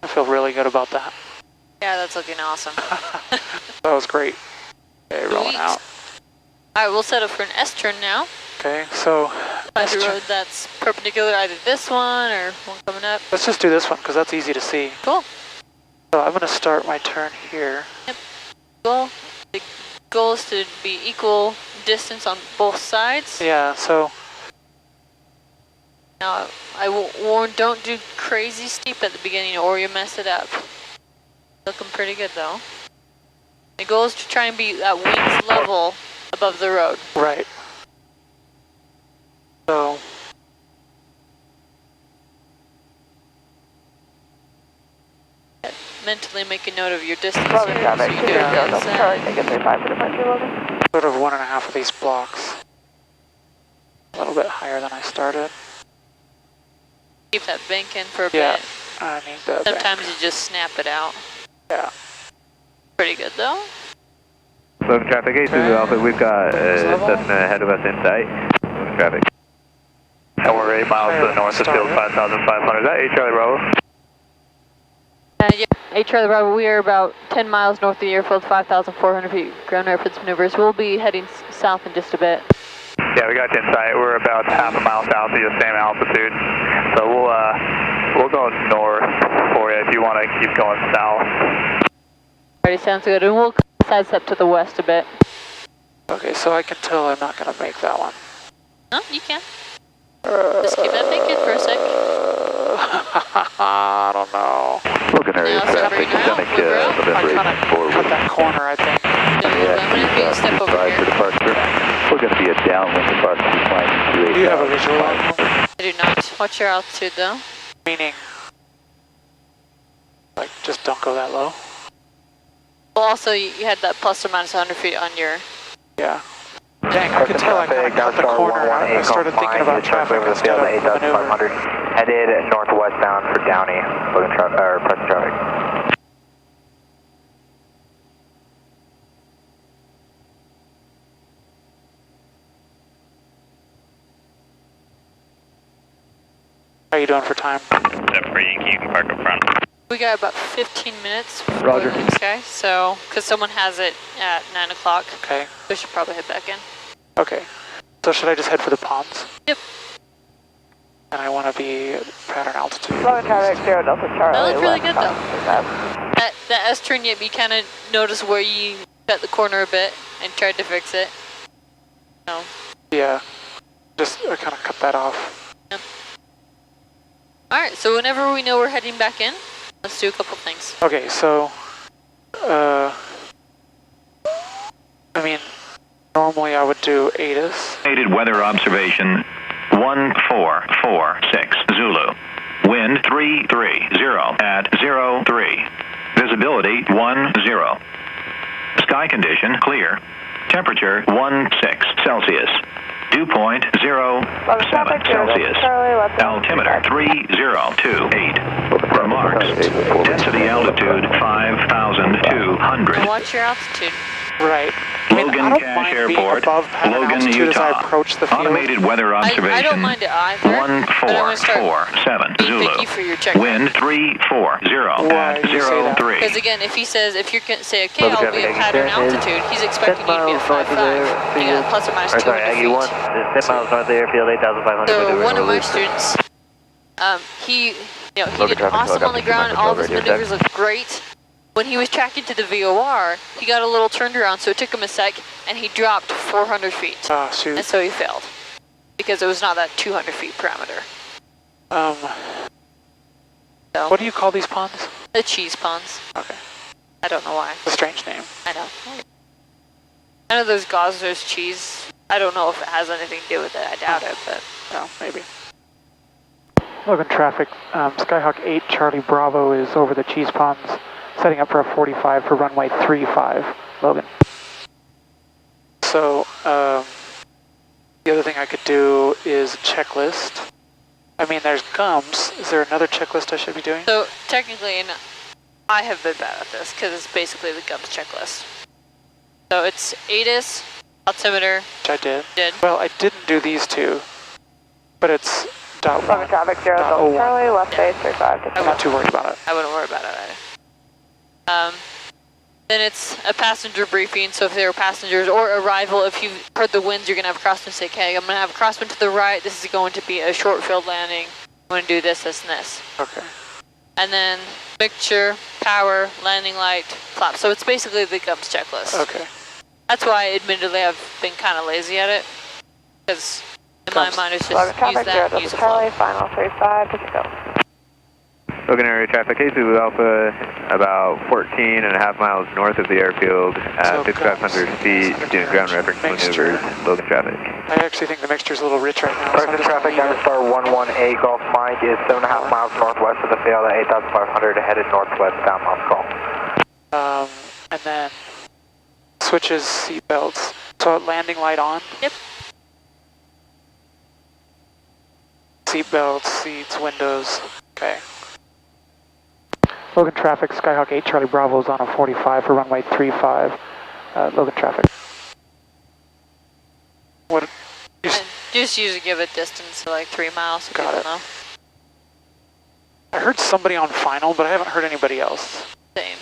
I feel really good about that. Yeah, that's looking awesome. That was great. Okay, rolling Sweet. out. All right, we'll set up for an S-turn now. Okay, so Find a road that's perpendicular, either this one or one coming up. let's just do this one because that's easy to see. Cool. So I'm going to start my turn here. The goal is to be equal distance on both sides. Yeah, so Now, I will warn, don't do crazy steep at the beginning or you mess it up. Looking pretty good though. The goal is to try and be at wings level above the road. right. So Mentally make a note of your distance Logan here. traffic, So 2 you Zero, do Delta Charlie, take a 35 for departure, Logan. sort of 1.5 of these blocks. A little bit higher than I started. keep that bank in for a Yeah, bit. I need the Sometimes you just snap it out. Yeah. Pretty good though. Logan traffic, 82 Alpha, we've got Cessna ahead of us in sight. Logan traffic. And we're 8 miles to the north of field, 5,500. Is that 8 Charlie Bravo? Yeah, 8 Charlie Bravo, we are about 10 miles north of the airfield, 5,400 feet. Ground reference maneuvers. We'll be heading south in just a bit. Yeah, we got you in sight. We're about half a mile south of the same altitude. So we'll go north for you if you want to keep going south. Alrighty, sounds good. And we'll sidestep to the west a bit. Okay, so I can tell I'm not going to make that one. No, you can. Just keep that bank in for a sec. I don't know. Logan area Now, so traffic, bring her out, Seneca, move her out. I November kind of 84. cut that corner, I think. I'm going to be step over for here. departure. We're going to be a downwind approximately flying Do you have a visual on? What's your altitude though? Meaning, like, just don't go that low. Well, also you had that plus or minus 100 feet on your. Yeah. Dang, I could tell I kind of cut the corner. I started thinking about traffic instead of the maneuver. Headed northwest bound for Downey, Preston traffic. How are you doing for time? You can park up front. We got about 15 minutes for Roger. this guy, so because someone has it at 9 o'clock, Okay. we should probably head back in. Okay. So should I just head for the ponds? Yep. And I want to be pattern altitude. Logan traffic, 0 Delta Charlie. That looked really left good, though. south. That S-turn, yet you kind of noticed where you cut the corner a bit and tried to fix it. No. Yeah. Just kind of cut that off. Yep. Alright, so whenever we know we're heading back in, let's do a couple things. Okay, so, I mean, normally I would do ATIS. Estimated weather observation 1446 Zulu. Wind 330 at 03. Visibility 10. Sky condition clear. Temperature 16 Celsius. Dew point 07 Celsius. Altimeter 3028. Remarks. Density altitude 5,200. Watch your altitude. Right. I mean, Logan I don't Cache mind being Airport, above pattern Logan, altitude as I Utah. approach the field. Automated weather observation. I don't mind it either, but I'm going to start 1447 being Zulu. picky for your check. Wind 340 Why at do you say that? 03. Because again, if he says, if you're going to say, okay, I'll be at pattern altitude, he's expecting you to be at 5.5. You got plus or minus 200 feet. 10 miles north of the airfield, 8,500. So one of my students, he did awesome on the ground. All of his maneuvers looked great. When he was tracking to the VOR, he got a little turned around, so it took him a sec, and he dropped 400 feet. Ah, shoot. And so he failed, because it was not that 200 feet parameter. So, What do you call these ponds? the cheese ponds. Okay. I don't know why. A strange name. I know. I know there's Gosler's cheese. I don't know if it has anything to do with it. I doubt it, but. Oh, maybe. Logan traffic, Skyhawk 8 Charlie Bravo is over the cheese ponds, setting up for a 45 for runway 35, Logan. So, the other thing I could do is a checklist. I mean, there's gums. Is there another checklist I should be doing? So, technically, and I have been bad at this, because it's basically the GUMS checklist. So, it's ATIS, altimeter. Which I did. Did. Well, I didn't do these two, but it's dot Logan one. traffic, 0 dot Delta 01. Charlie, left base 35 to I'm not too worried about it. I wouldn't worry about it either. Then it's a passenger briefing, so if there are passengers or arrival, if you've heard the winds, you're going to have a crosswind say, okay, I'm going to have a crosswind to the right, this is going to be a short field landing, I'm going to do this, this, and this. Okay. And then mixture, power, landing light, flap. So it's basically the GUMS checklist. Okay. That's why, admittedly, I've been kind of lazy at it, because in my mind it's Logan just traffic, use 0 that, Delta use the Charlie, flow. final 35 to go. Logan area traffic, A2 Alpha, about 14.5 miles north of the airfield, So 5,500 feet, doing ground reference mixture. maneuvers, Logan traffic. I actually think the mixture's a little rich right now. So I'm Preston just gonna traffic, leave it. Diamond Star 118 Golf Mike is 7.5 miles northwest of the field at 8,500, headed northwest down Moscow. And then switches seatbelts. So landing light on. Yep. Seatbelts, seats, windows. Okay. Logan traffic, Skyhawk 8 Charlie Bravo is on a 45 for runway 35. Logan traffic. What? And just usually give it distance to like 3 miles so Got people it. know. I heard somebody on final, but I haven't heard anybody else. Same.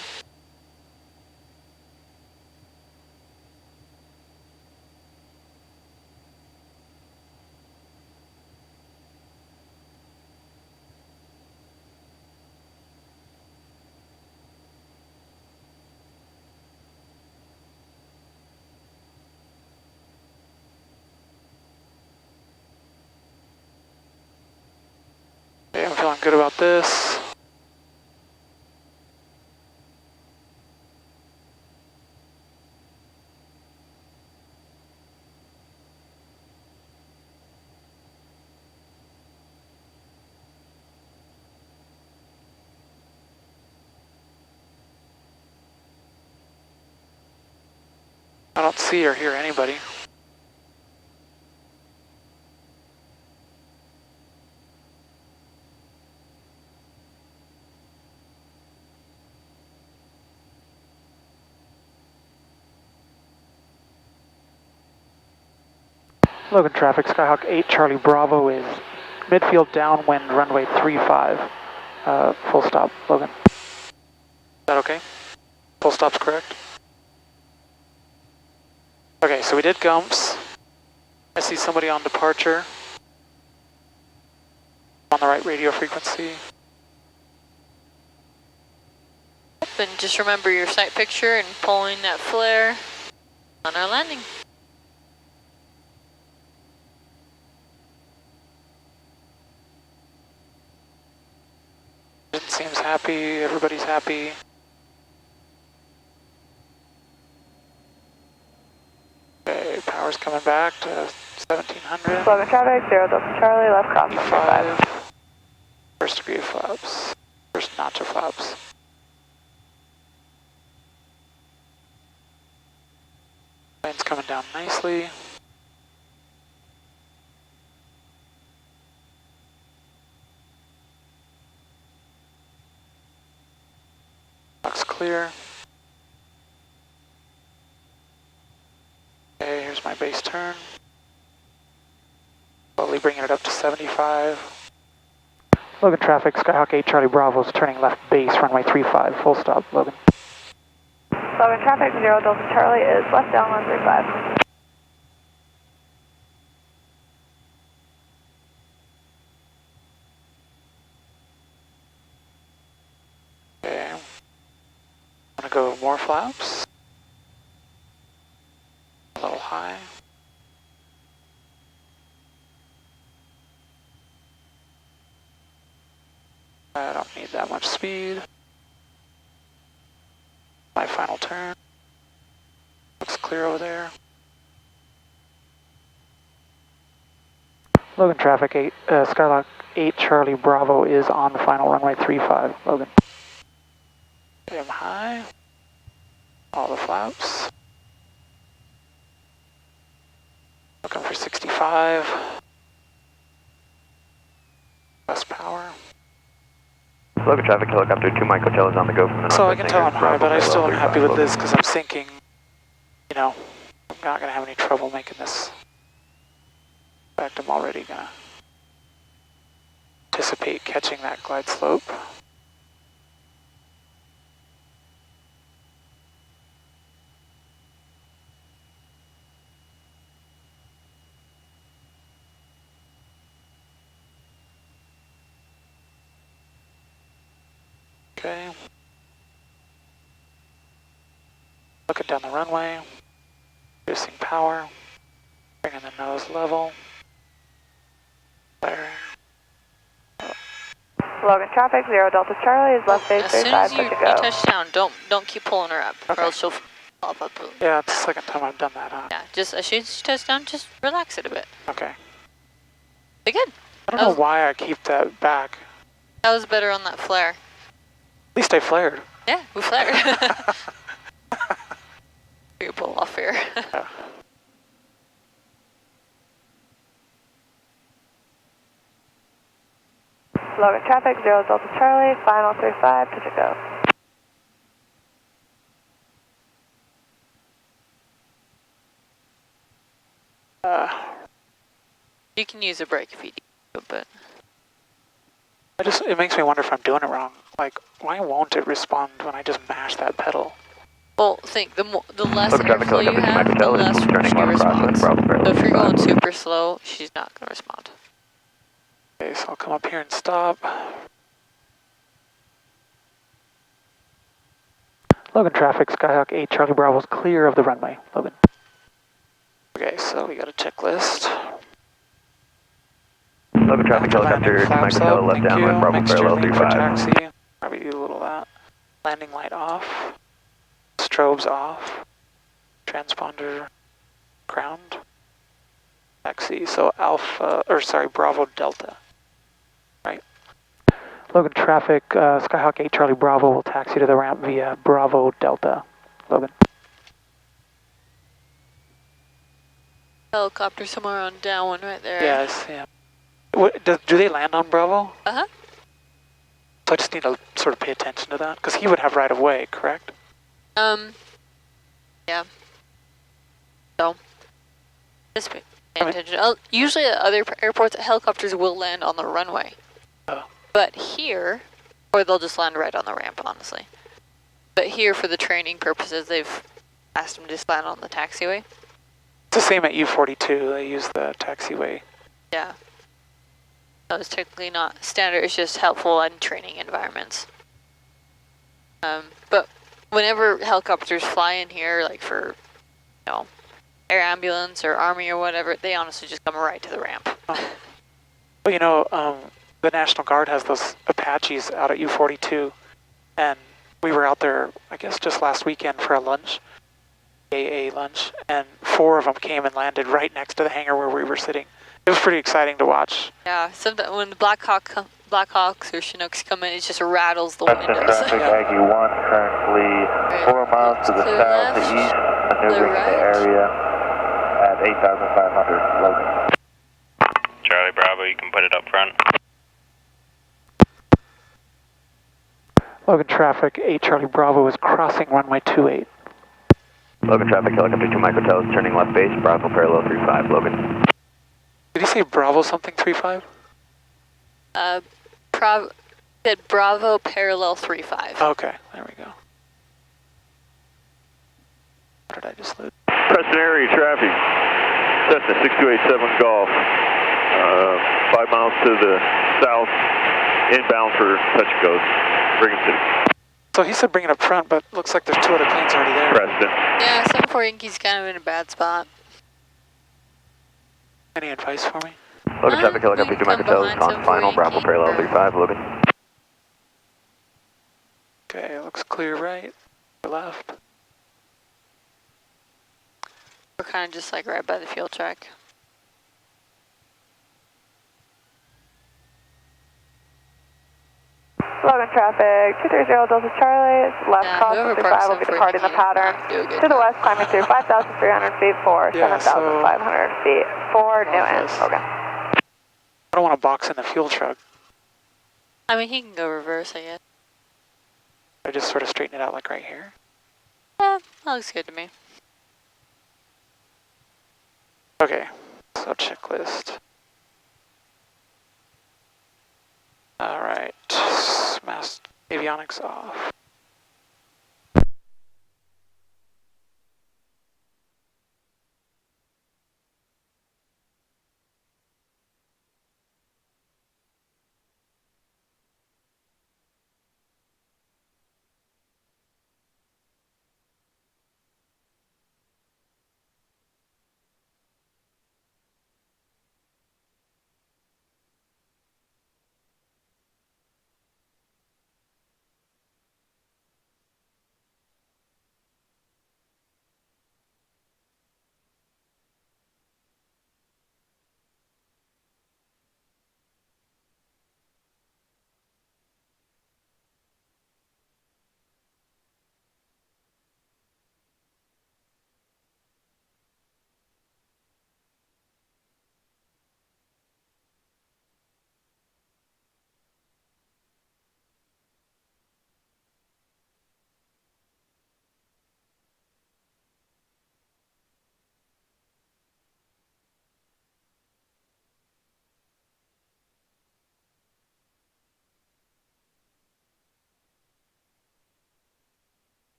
Okay, I'm feeling good about this. I don't see or hear anybody. Logan traffic, Skyhawk 8 Charlie Bravo is midfield downwind runway 35. Full stop, Logan. Is that okay? Full stop's correct? Okay, so we did Gumps. I see somebody on departure. On the right radio frequency. And just remember your sight picture and pulling that flare on our landing. Seems happy, everybody's happy. Okay, power's coming back to 1700. Logan traffic, 0 Delta Charlie, left cross 5. First degree flaps, first notch of flaps. Plane's coming down nicely. Looks clear. Okay, here's my base turn. Slowly bringing it up to 75. Logan traffic, Skyhawk 8 Charlie Bravo is turning left base, runway 35, full stop, Logan. Logan traffic, 0 Delta Charlie is left downwind 35. Okay, I'm gonna go more flaps. A little high. I don't need that much speed. My final turn. Looks clear over there. Logan traffic, Skyhawk 8 Charlie Bravo is on the final runway 35. Logan. Okay, I'm high. All the flaps. Looking for 65. Less power. Logan traffic, helicopter 2 Mike Hotel is on the go from the north. So I can tell I'm high, but I still am happy with this because I'm thinking, you know, I'm not going to have any trouble making this. In fact, I'm already going to anticipate catching that glide slope. Okay. Looking down the runway, reducing power, bringing the nose level, flaring. Logan traffic, 0 Delta Charlie is left base As soon 35, as you good to go. touch down, don't keep pulling her up, Okay. or else she'll pop up. Yeah, it's the second time I've done that, huh? Yeah, just as soon as you touch down, just relax it a bit. Okay. Be good. I don't know why I keep that back. That was better on that flare. At least I flared. Yeah, we flared. We can pull off here. Yeah. Logan traffic, 0 Delta Charlie, final 35, good to go. You can use a brake if you need to, but It makes me wonder if I'm doing it wrong. Like, why won't it respond when I just mash that pedal? well, think the less Logan traffic, airflow you helicopter 2 have, Mike the Hotel less is turning she left crosswind, responds. Bravo Square So if you're 35. going super slow, she's not going to respond. Okay, so I'll come up here and stop. Logan traffic, Skyhawk 8 Charlie Bravo is clear of the runway. Logan. Okay, so we got a checklist. Logan traffic, helicopter 2 Mike Hotel left downwind, Bravo Mixture Square lean for 35. taxi. Probably do a little of that. Landing light off. Strobes off. Transponder ground. Taxi, so Bravo Delta. Right. Logan traffic, Skyhawk 8 Charlie Bravo will taxi to the ramp via Bravo Delta. Logan. Helicopter somewhere on downwind right there. Yeah, I see him. Do they land on Bravo? Uh-huh. So I just need to sort of pay attention to that, because he would have right of way, correct? Yeah. So, just pay attention. Usually at other airports, helicopters will land on the runway. Oh. But here, or they'll just land right on the ramp, honestly. But here, for the training purposes, they've asked them to just land on the taxiway. It's the same at U-42. They use the taxiway. Yeah. So it's technically not standard. It's just helpful in training environments. But whenever helicopters fly in here, like for, you know, air ambulance or army or whatever, they honestly just come right to the ramp. Oh. Well, you know, the National Guard has those Apaches out at U-42, and we were out there, I guess, just last weekend for a lunch, AA lunch, and 4 of them came and landed right next to the hangar where we were sitting. It was pretty exciting to watch. Yeah, sometimes when the Blackhawks or Chinooks come in, it just rattles the Preston windows. traffic, Aggie 1, currently 4 miles to the southeast, maneuvering in the area at 8,500, Logan. Charlie Bravo, you can put it up front. Logan traffic, 8 Charlie Bravo is crossing runway 28. Logan traffic, helicopter 2 microtels, turning left base, Bravo parallel 35, Logan. Did he say Bravo something 35? Said Bravo parallel 35. Okay, there we go. What did I just lose? Preston area traffic, Cessna 6287 Golf, 5 miles to the south, inbound for touch and goes, Brigham City. So he said bring it up front, but looks like there's 2 other planes already there. Preston. Yeah, 74 Yankee's kind of in a bad spot. Any advice for me? Logan traffic, helicopter 2 microtels, on final, Bravo parallel 35, Logan. Okay, looks clear right, left. We're kind of just like right by the fuel track. Logan traffic, 230 Delta Charlie, left cross 35 will be departing the pattern. To the west, climbing through 5,300 feet for 7,500 feet for Newton. Logan. I don't want to box in the fuel truck. I mean, he can go reverse, I guess. I just sort of straighten it out like right here. Yeah, that looks good to me. Okay, so checklist. All right, mass avionics off.